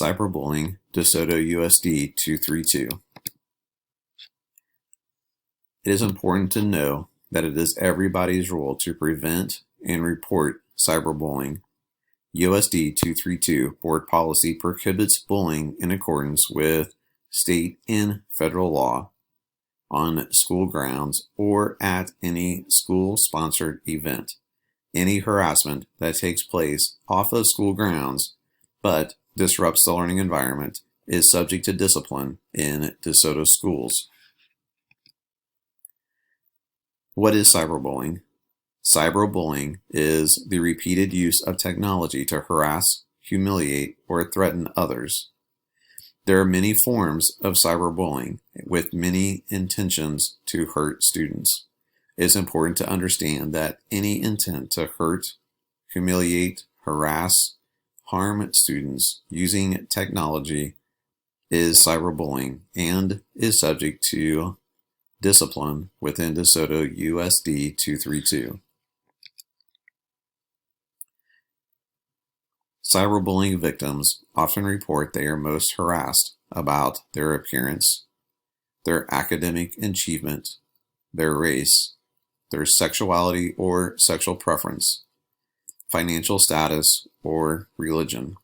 Cyberbullying, DeSoto USD 232. It is important to know that it is everybody's role to prevent and report cyberbullying. USD 232 Board Policy prohibits bullying in accordance with state and federal law on school grounds or at any school-sponsored event. Any harassment that takes place off of school grounds but disrupts the learning environment is subject to discipline in DeSoto schools. What is cyberbullying? Cyberbullying is the repeated use of technology to harass, humiliate, or threaten others. There are many forms of cyberbullying with many intentions to hurt students. It is important to understand that any intent to hurt, humiliate, harass, harm students using technology is cyberbullying and is subject to discipline within DeSoto USD 232. Cyberbullying victims often report they are most harassed about their appearance, their academic achievement, their race, their sexuality or sexual preference, financial status, or religion.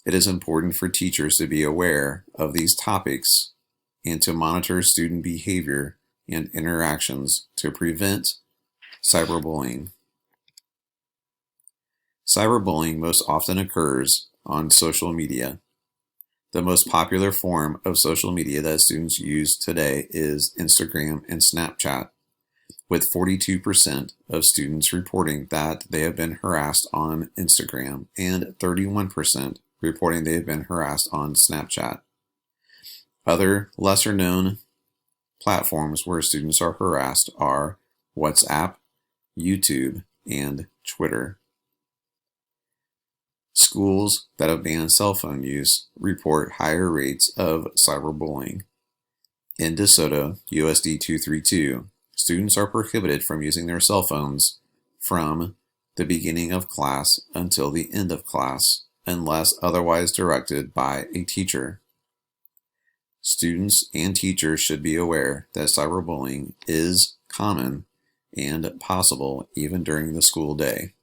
It is important for teachers to be aware of these topics and to monitor student behavior and interactions to prevent cyberbullying. Cyberbullying most often occurs on social media. The most popular form of social media that students use today is Instagram and Snapchat, with 42% of students reporting that they have been harassed on Instagram and 31% reporting they have been harassed on Snapchat. Other lesser-known platforms where students are harassed are WhatsApp, YouTube, and Twitter. Schools that have banned cell phone use report higher rates of cyberbullying. In DeSoto USD 232, students are prohibited from using their cell phones from the beginning of class until the end of class, unless otherwise directed by a teacher. Students and teachers should be aware that cyberbullying is common and possible even during the school day.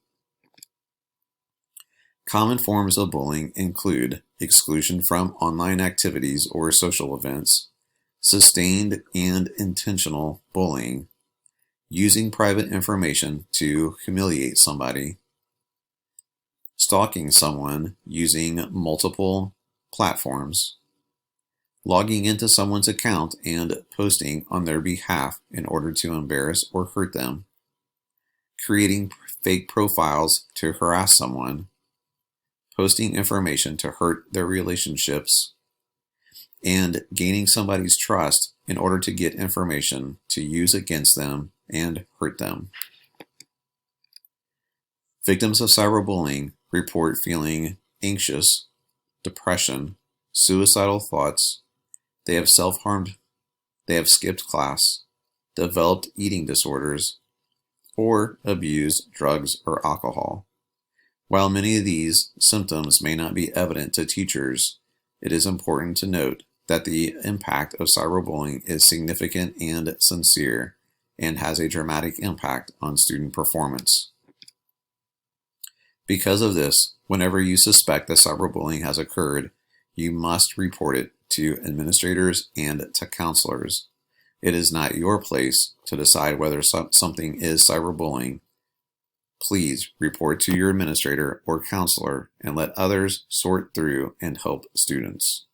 Common forms of bullying include exclusion from online activities or social events, sustained and intentional bullying, using private information to humiliate somebody, stalking someone using multiple platforms, logging into someone's account and posting on their behalf in order to embarrass or hurt them, creating fake profiles to harass someone, posting information to hurt their relationships, and gaining somebody's trust in order to get information to use against them and hurt them. Victims of cyberbullying report feeling anxious, depression, suicidal thoughts. They have self-harmed, they have skipped class, developed eating disorders, or abused drugs or alcohol. While many of these symptoms may not be evident to teachers, it is important to note that the impact of cyberbullying is significant and sincere and has a dramatic impact on student performance. Because of this, whenever you suspect that cyberbullying has occurred, you must report it to administrators and to counselors. It is not your place to decide whether something is cyberbullying. Please report to your administrator or counselor and let others sort through and help students.